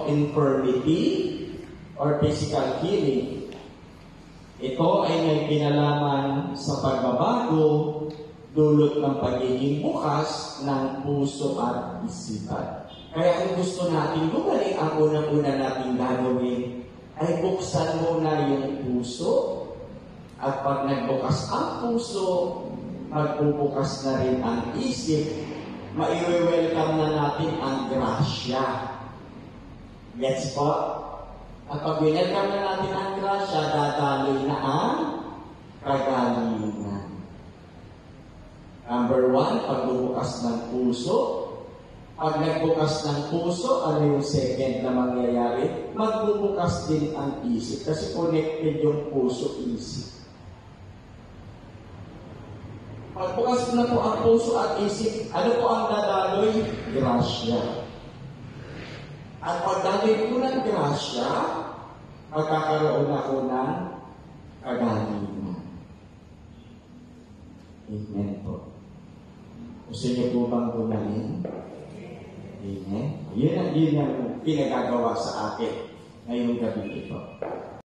of infirmity or physical healing. Ito ay may kinalaman sa pagbabago dulot ng pagiging bukas ng puso at isipan. Kaya kung gusto natin gumaling, ang unang-una natin gagawin ay buksan muna yung puso. At pag nagbukas ang puso, magbubukas na rin ang isip. Mai-welcome na natin ang grasya. Gets po? At pag welcome na natin ang grasya, dadaloy na ang kagalingan. Number 1, pagbubukas ng puso. Pag nagbukas ng puso, ano yung second na mangyayari? Magbubukas din ang isip. Kasi connected yung puso-isip. Pagbukas na po ang puso at isip, ano po ang dadaloy? Grasya. At pagdaloy po ng grasya, magkakaroon ako ng kagalingan. Amen po. Gusto niyo po bang gumaling? Amen. Yun ang pinagagawa sa akin ngayong gabi ito.